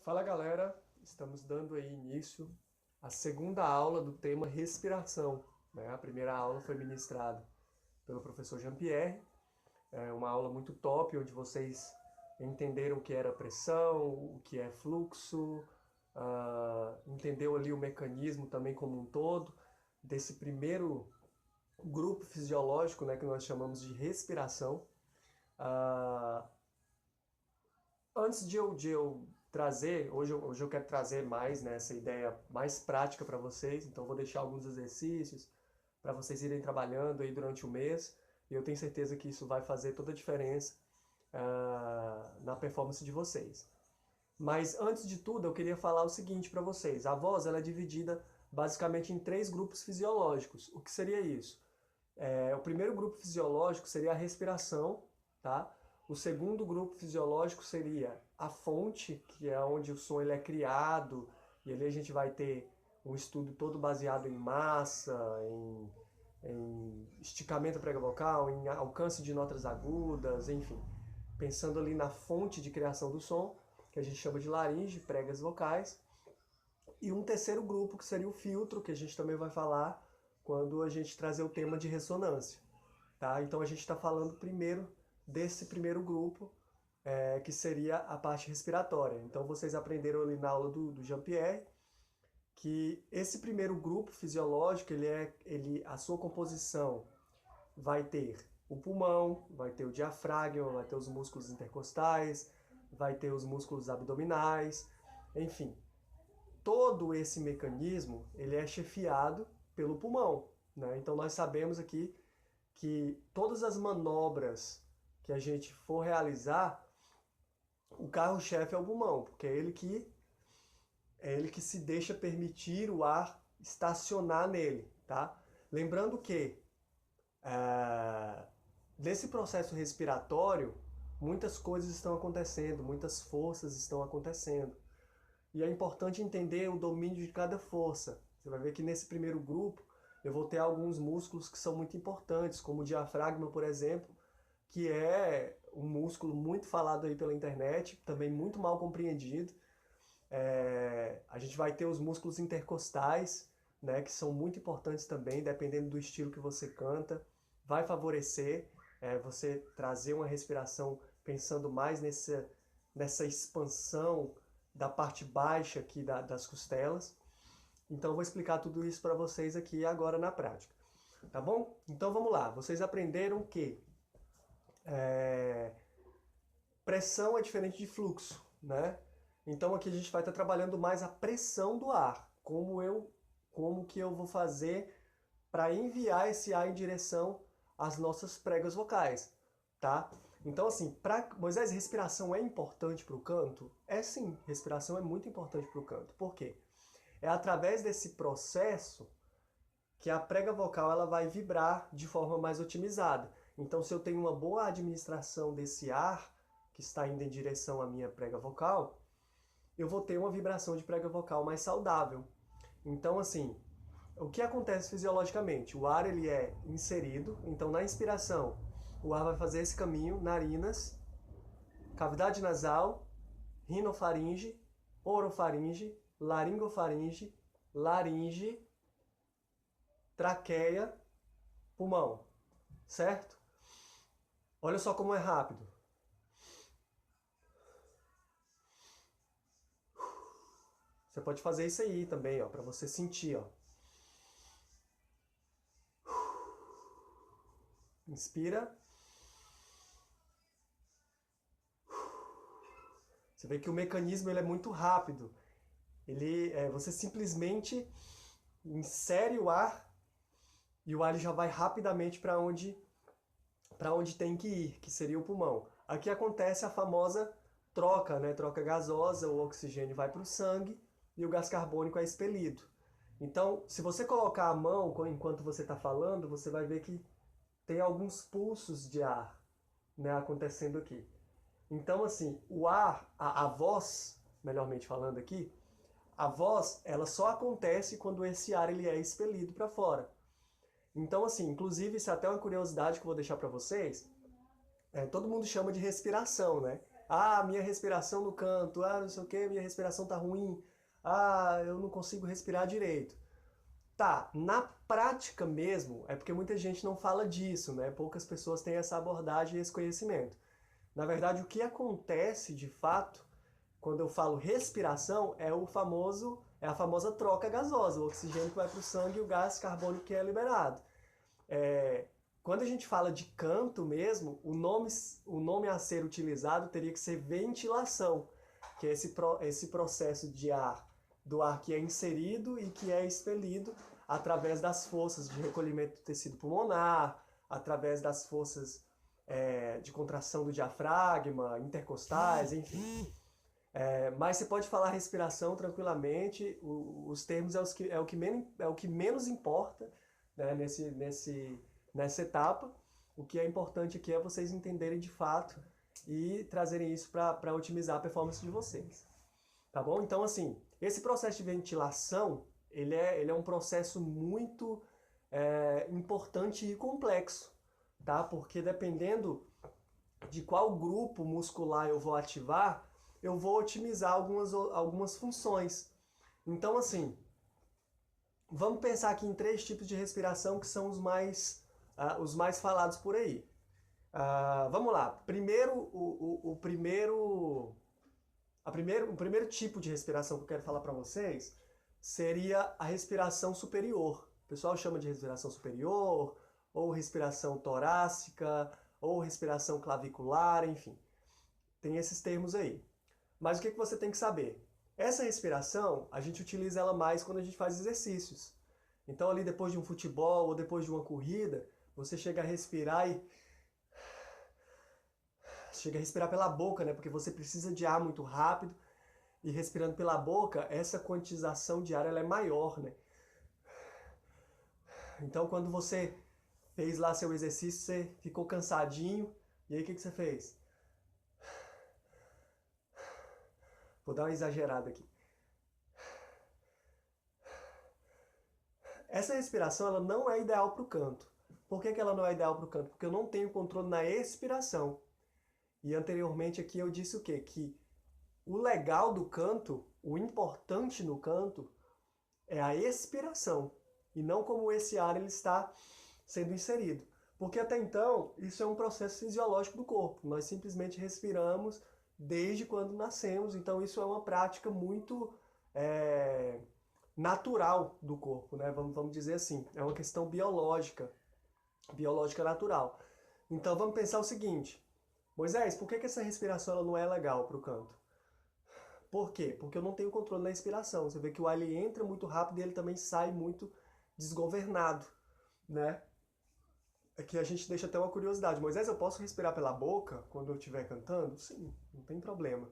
Fala galera, estamos dando aí início à segunda aula do tema respiração, né? A primeira aula foi ministrada pelo professor Jean-Pierre, é uma aula muito top, onde vocês entenderam o que era pressão, o que é fluxo, entendeu ali o mecanismo também como um todo, desse primeiro grupo fisiológico, né, que nós chamamos de respiração. Ah, Antes de eu trazer, hoje eu quero trazer mais, né, essa ideia mais prática para vocês, então eu vou deixar alguns exercícios para vocês irem trabalhando aí durante o mês, e eu tenho certeza que isso vai fazer toda a diferença na performance de vocês. Mas antes de tudo, eu queria falar o seguinte para vocês: a voz ela é dividida basicamente em três grupos fisiológicos. O que seria isso? O primeiro grupo fisiológico seria a respiração, tá? O segundo grupo fisiológico seria a fonte, que é onde o som ele é criado, e ali a gente vai ter um estudo todo baseado em massa, em esticamento prega-vocal, em alcance de notas agudas, enfim. Pensando ali na fonte de criação do som, que a gente chama de laringe, pregas vocais. E um terceiro grupo, que seria o filtro, que a gente também vai falar quando a gente trazer o tema de ressonância. Tá? Então a gente está falando primeiro desse primeiro grupo, que seria a parte respiratória. Então vocês aprenderam ali na aula do Jean-Pierre que esse primeiro grupo fisiológico, a sua composição vai ter o pulmão, vai ter o diafragma, vai ter os músculos intercostais, vai ter os músculos abdominais, enfim. Todo esse mecanismo ele é chefiado pelo pulmão, né? Então nós sabemos aqui que todas as manobras que a gente for realizar, o carro-chefe é o pulmão, porque é ele que se deixa permitir o ar estacionar nele, tá? Lembrando que nesse processo respiratório, muitas coisas estão acontecendo, muitas forças estão acontecendo. E é importante entender o domínio de cada força. Você vai ver que nesse primeiro grupo eu vou ter alguns músculos que são muito importantes, como o diafragma, por exemplo, que é um músculo muito falado aí pela internet, também muito mal compreendido. A gente vai ter os músculos intercostais, né, que são muito importantes também, dependendo do estilo que você canta. Vai favorecer você trazer uma respiração pensando mais nessa expansão da parte baixa aqui das costelas. Então eu vou explicar tudo isso para vocês aqui agora na prática. Tá bom? Então vamos lá. Vocês aprenderam que pressão é diferente de fluxo, né? Então aqui a gente vai estar trabalhando mais a pressão do ar. Como que eu vou fazer para enviar esse ar em direção às nossas pregas vocais, tá? Então assim, Moisés, respiração é importante para o canto? É sim, respiração é muito importante para o canto. Por quê? É através desse processo que a prega vocal ela vai vibrar de forma mais otimizada. Então, se eu tenho uma boa administração desse ar que está indo em direção à minha prega vocal, eu vou ter uma vibração de prega vocal mais saudável. Então, assim, o que acontece fisiologicamente? O ar ele é inserido, então na inspiração, o ar vai fazer esse caminho, narinas, cavidade nasal, rinofaringe, orofaringe, laringofaringe, laringe, traqueia, pulmão, certo? Olha só como é rápido. Você pode fazer isso aí também, ó, para você sentir, ó. Inspira. Você vê que o mecanismo ele é muito rápido. Você simplesmente insere o ar e o ar ele já vai rapidamente para onde tem que ir, que seria o pulmão. Aqui acontece a famosa troca, né? Troca gasosa, o oxigênio vai para o sangue e o gás carbônico é expelido. Então, se você colocar a mão enquanto você está falando, você vai ver que tem alguns pulsos de ar, né, acontecendo aqui. Então, assim, o ar, a voz, melhormente falando aqui, a voz, ela só acontece quando esse ar ele é expelido para fora. Então, assim, inclusive, isso é até uma curiosidade que eu vou deixar para vocês. Todo mundo chama de respiração, né? Ah, minha respiração no canto, ah, não sei o que, minha respiração tá ruim, ah, eu não consigo respirar direito. Tá, na prática mesmo, é porque muita gente não fala disso, né? Poucas pessoas têm essa abordagem e esse conhecimento. Na verdade, o que acontece de fato, quando eu falo respiração, é a famosa troca gasosa, o oxigênio que vai para o sangue e o gás carbônico que é liberado. É, quando a gente fala de canto mesmo, o nome a ser utilizado teria que ser ventilação, que é esse processo de ar, do ar que é inserido e que é expelido através das forças de recolhimento do tecido pulmonar, através das forças de contração do diafragma, intercostais, enfim. Mas você pode falar respiração tranquilamente, os termos é o que menos importa, né, nessa etapa. O que é importante aqui é vocês entenderem de fato e trazerem isso para otimizar a performance de vocês. Tá bom? Então, assim, esse processo de ventilação, ele é um processo muito importante e complexo, tá? Porque dependendo de qual grupo muscular eu vou ativar, eu vou otimizar algumas funções. Então, assim, vamos pensar aqui em 3 tipos de respiração que são os mais falados por aí. Vamos lá. Primeiro, o primeiro tipo de respiração que eu quero falar para vocês seria a respiração superior. O pessoal chama de respiração superior, ou respiração torácica, ou respiração clavicular, enfim. Tem esses termos aí. Mas o que você tem que saber? Essa respiração, a gente utiliza ela mais quando a gente faz exercícios. Então ali depois de um futebol ou depois de uma corrida, você chega a respirar pela boca, né? Porque você precisa de ar muito rápido e respirando pela boca, essa quantização de ar ela é maior, né? Então quando você fez lá seu exercício, você ficou cansadinho, e aí o que você fez? Vou dar uma exagerada aqui. Essa respiração ela não é ideal para o canto. Por que ela não é ideal para o canto? Porque eu não tenho controle na expiração. E anteriormente aqui eu disse o quê? Que o legal do canto, o importante no canto, é a expiração. E não como esse ar ele está sendo inserido. Porque até então, isso é um processo fisiológico do corpo. Nós simplesmente respiramos desde quando nascemos. Então isso é uma prática muito natural do corpo, né? Vamos dizer assim. É uma questão biológica natural. Então vamos pensar o seguinte. Moisés, por que essa respiração ela não é legal para o canto? Por quê? Porque eu não tenho controle na expiração. Você vê que o ar ele entra muito rápido e ele também sai muito desgovernado, né? Aqui a gente deixa até uma curiosidade. Moisés, eu posso respirar pela boca quando eu estiver cantando? Sim, não tem problema,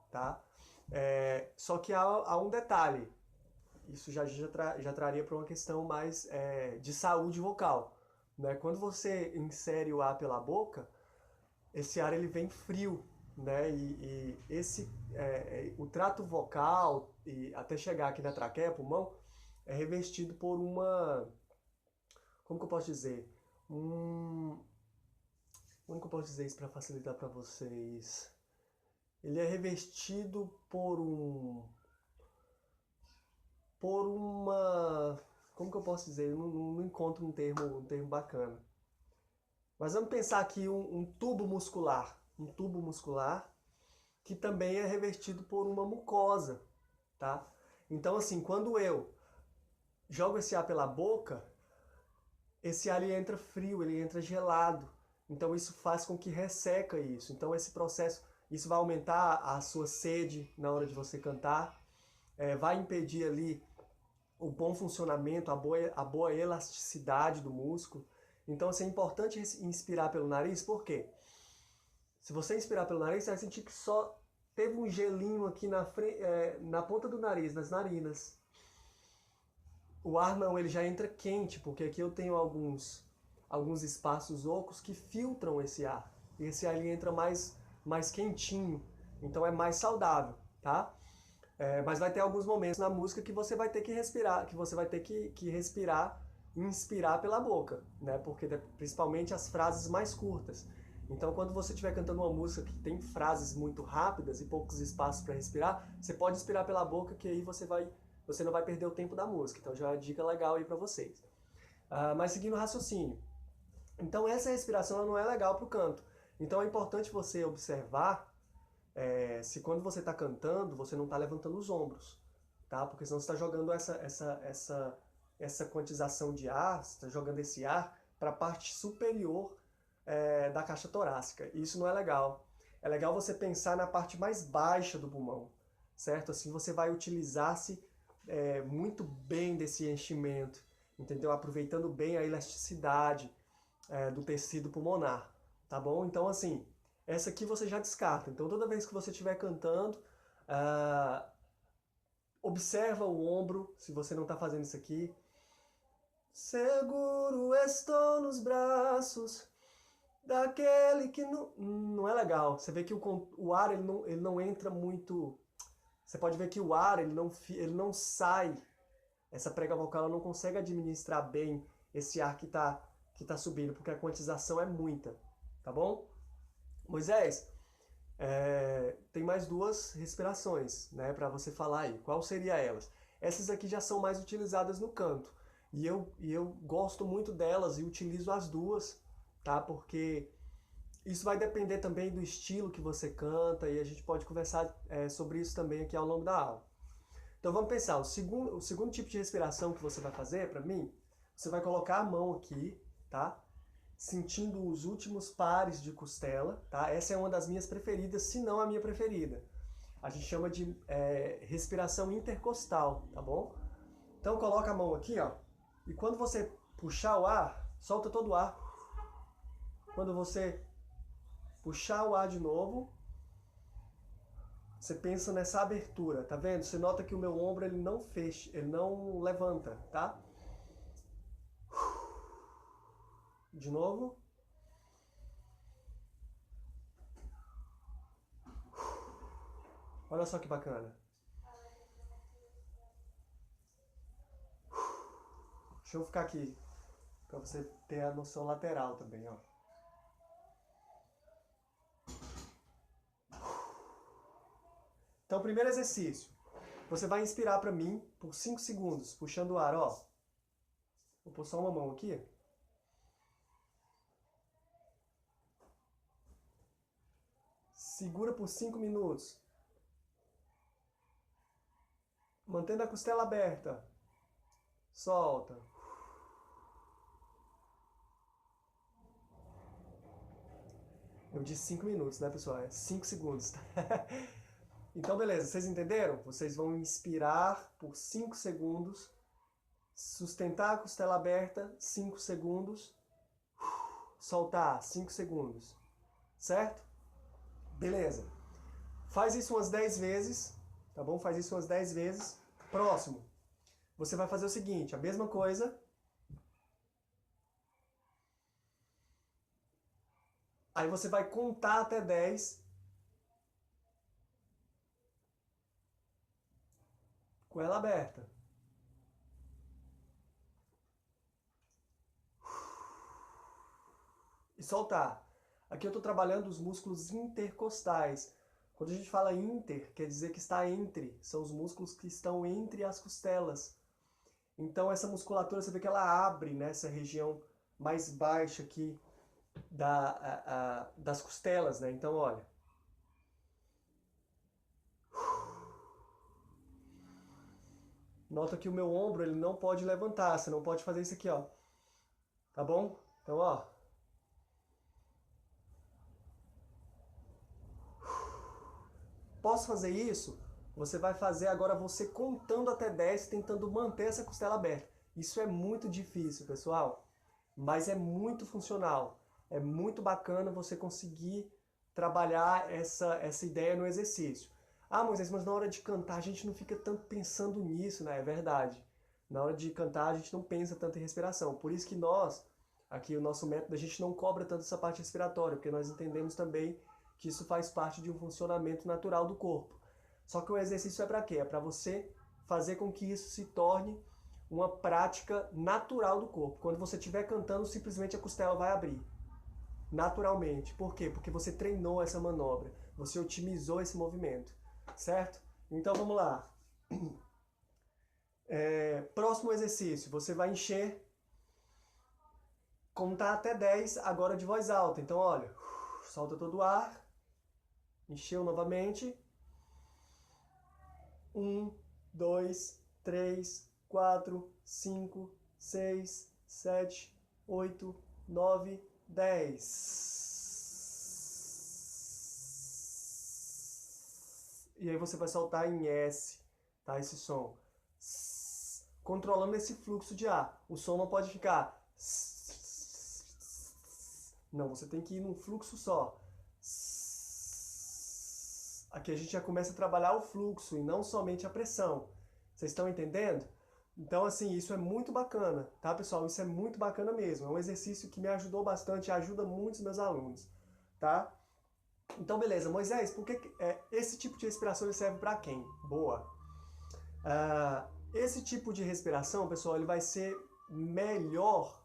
tá? Só que há um detalhe. Isso já traria para uma questão mais de saúde vocal, né? Quando você insere o ar pela boca, esse ar ele vem frio, né? E o trato vocal e até chegar aqui na traqueia, pulmão, é revestido por como que eu posso dizer? Como que eu posso dizer isso para facilitar para vocês? Ele é revestido por uma, como que eu posso dizer? Eu não encontro um termo bacana. Mas vamos pensar aqui um tubo muscular que também é revestido por uma mucosa, tá? Então assim, quando eu jogo esse ar pela boca, esse ar ele entra frio, ele entra gelado. Então isso faz com que resseca isso. Então esse processo, isso vai aumentar a sua sede na hora de você cantar, vai impedir ali o bom funcionamento, a boa elasticidade do músculo. Então assim, é importante inspirar pelo nariz, por quê? Se você inspirar pelo nariz, você vai sentir que só teve um gelinho aqui na ponta do nariz, nas narinas. O ar não, ele já entra quente, porque aqui eu tenho alguns espaços ocos que filtram esse ar. E esse ar ele entra mais quentinho, então é mais saudável, tá? Mas vai ter alguns momentos na música que você vai ter que respirar, inspirar pela boca, né? Porque principalmente as frases mais curtas. Então, quando você estiver cantando uma música que tem frases muito rápidas e poucos espaços para respirar, você pode inspirar pela boca, que aí você não vai perder o tempo da música. Então, já é uma dica legal aí para vocês. Mas seguindo o raciocínio. Então, essa respiração ela não é legal para o canto. Então, é importante você observar se quando você está cantando, você não está levantando os ombros, tá? Porque senão você está jogando essa quantização de ar, você está jogando esse ar para a parte superior da caixa torácica. E isso não é legal. É legal você pensar na parte mais baixa do pulmão, certo? Assim você vai utilizar-se muito bem desse enchimento, entendeu? Aproveitando bem a elasticidade do tecido pulmonar, tá bom? Então, assim, essa aqui você já descarta. Então, toda vez que você estiver cantando, observa o ombro, se você não está fazendo isso aqui. Seguro estou nos braços daquele que não é legal. Você vê que o ar ele não entra muito. Você pode ver que o ar ele não sai. Essa prega vocal ela não consegue administrar bem esse ar que tá subindo, porque a quantização é muita, tá bom? Moisés, tem mais duas respirações, né, para você falar aí. Qual seria elas? Essas aqui já são mais utilizadas no canto. E eu gosto muito delas e utilizo as duas, tá? Porque isso vai depender também do estilo que você canta e a gente pode conversar sobre isso também aqui ao longo da aula. Então vamos pensar, o segundo tipo de respiração que você vai fazer para mim, você vai colocar a mão aqui, tá? Sentindo os últimos pares de costela, tá? Essa é uma das minhas preferidas, se não a minha preferida. A gente chama de respiração intercostal, tá bom? Então coloca a mão aqui, ó, e quando você puxar o ar, solta todo o ar. Quando você puxar o ar de novo, você pensa nessa abertura, tá vendo? Você nota que o meu ombro ele não fecha, ele não levanta, tá? De novo. Olha só que bacana. Deixa eu ficar aqui, para você ter a noção lateral também, ó. Então, primeiro exercício. Você vai inspirar para mim por 5 segundos, puxando o ar, ó. Vou pôr só uma mão aqui. Segura por 5 minutos. Mantendo a costela aberta. Solta. Eu disse 5 minutos, né, pessoal? É 5 segundos. Então, beleza. Vocês entenderam? Vocês vão inspirar por 5 segundos. Sustentar a costela aberta, 5 segundos. Soltar, 5 segundos. Certo? Beleza. Faz isso umas 10 vezes, tá bom? Faz isso umas 10 vezes. Próximo. Você vai fazer o seguinte, a mesma coisa. Aí você vai contar até 10. Com ela aberta. E soltar. Aqui eu estou trabalhando os músculos intercostais. Quando a gente fala inter, quer dizer que está entre. São os músculos que estão entre as costelas. Então essa musculatura, você vê que ela abre nessa região mais baixa aqui das costelas, né? Então, olha. Nota que o meu ombro ele não pode levantar, você não pode fazer isso aqui, ó. Tá bom? Então, ó. Posso fazer isso? Você vai fazer agora você contando até 10, tentando manter essa costela aberta. Isso é muito difícil, pessoal, mas é muito funcional. É muito bacana você conseguir trabalhar essa ideia no exercício. Ah, Moisés, mas na hora de cantar a gente não fica tanto pensando nisso, né? É verdade. Na hora de cantar a gente não pensa tanto em respiração. Por isso que nós, aqui o nosso método, a gente não cobra tanto essa parte respiratória, porque nós entendemos também que isso faz parte de um funcionamento natural do corpo. Só que o exercício é para quê? É para você fazer com que isso se torne uma prática natural do corpo. Quando você estiver cantando, simplesmente a costela vai abrir. naturalmente. Por quê? Porque você treinou essa manobra, você otimizou esse movimento, certo? Então vamos lá. Próximo exercício, você vai encher, contar até 10 agora de voz alta. Então olha, solta todo o ar, encheu novamente. 1, 2, 3, 4, 5, 6, 7, 8, 9, 10. E aí você vai soltar em S, tá? Esse som. Controlando esse fluxo de ar. O som não pode ficar... Não, você tem que ir num fluxo só. Aqui a gente já começa a trabalhar o fluxo e não somente a pressão. Vocês estão entendendo? Então, assim, isso é muito bacana, tá, pessoal? Isso é muito bacana mesmo. É um exercício que me ajudou bastante e ajuda muitos meus alunos, tá? Então, beleza. Moisés, por que esse tipo de respiração ele serve para quem? Boa. Esse tipo de respiração, pessoal, ele vai ser melhor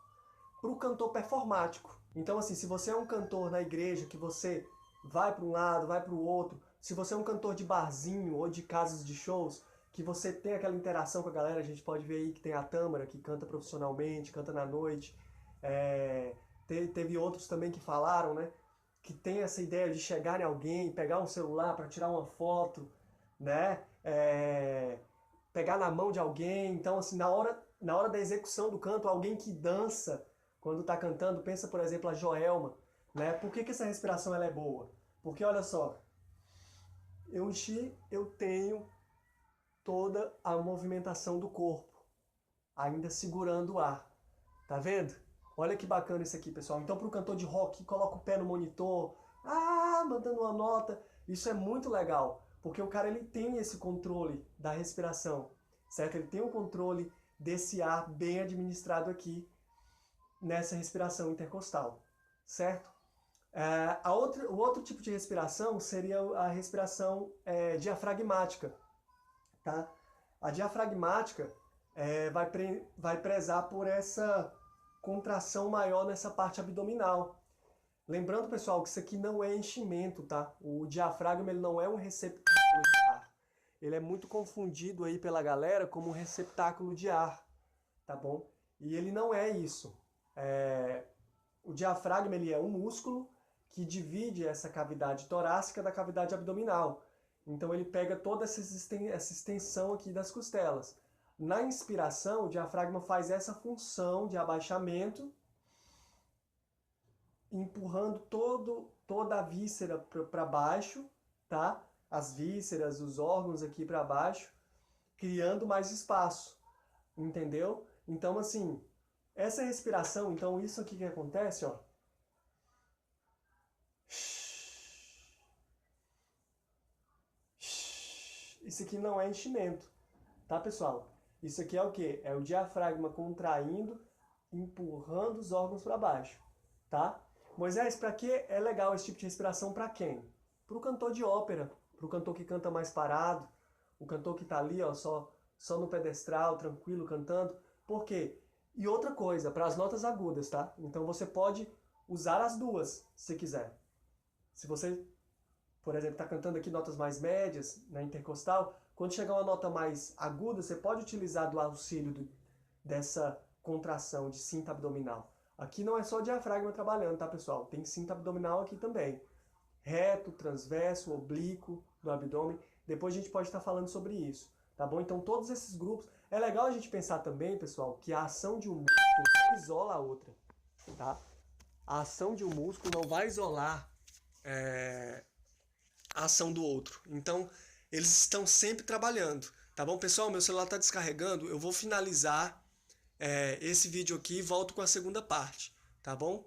para o cantor performático. Então, assim, se você é um cantor na igreja que você vai para um lado, vai para o outro, se você é um cantor de barzinho ou de casas de shows, que você tem aquela interação com a galera, a gente pode ver aí que tem a Tâmara, que canta profissionalmente, canta na noite. Teve outros também que falaram, né? Que tem essa ideia de chegar em alguém, pegar um celular para tirar uma foto, né? Pegar na mão de alguém. Então, assim, na hora da execução do canto, alguém que dança quando está cantando, pensa, por exemplo, a Joelma, né? Por que essa respiração ela é boa? Porque, olha só, eu tenho toda a movimentação do corpo, ainda segurando o ar. Tá vendo? Olha que bacana isso aqui, pessoal. Então, para o cantor de rock, coloca o pé no monitor, mandando uma nota. Isso é muito legal, porque o cara ele tem esse controle da respiração, certo? Ele tem o controle desse ar bem administrado aqui nessa respiração intercostal, certo? O outro tipo de respiração seria a respiração diafragmática, tá? A diafragmática vai prezar por essa contração maior nessa parte abdominal. Lembrando, pessoal, que isso aqui não é enchimento, tá? O diafragma ele não é um receptáculo de ar. Ele é muito confundido aí pela galera como um receptáculo de ar, tá bom? E ele não é isso. O diafragma ele é um músculo que divide essa cavidade torácica da cavidade abdominal. Então ele pega toda essa extensão aqui das costelas. Na inspiração, o diafragma faz essa função de abaixamento, empurrando toda a víscera para baixo, tá? As vísceras, os órgãos aqui para baixo, criando mais espaço, entendeu? Então, assim, essa respiração, então isso aqui que acontece, ó. Isso aqui não é enchimento, tá, pessoal? Isso aqui é o quê? É o diafragma contraindo, empurrando os órgãos para baixo, tá? Moisés, para que é legal esse tipo de respiração para quem? Para o cantor de ópera, para o cantor que canta mais parado, o cantor que está ali, ó, só no pedestral, tranquilo, cantando. Por quê? E outra coisa, para as notas agudas, tá? Então você pode usar as duas, se quiser. Se você, por exemplo, está cantando aqui notas mais médias, na intercostal, quando chegar uma nota mais aguda, você pode utilizar do auxílio dessa contração de cinta abdominal. Aqui não é só o diafragma trabalhando, tá, pessoal? Tem cinta abdominal aqui também. Reto, transverso, oblíquo do abdômen. Depois a gente pode estar falando sobre isso, tá bom? Então todos esses grupos... É legal a gente pensar também, pessoal, que a ação de um músculo não isola a outra, tá? A ação de um músculo não vai isolar a ação do outro. Então, eles estão sempre trabalhando, tá bom, pessoal? Meu celular está descarregando, eu vou finalizar esse vídeo aqui e volto com a segunda parte, tá bom?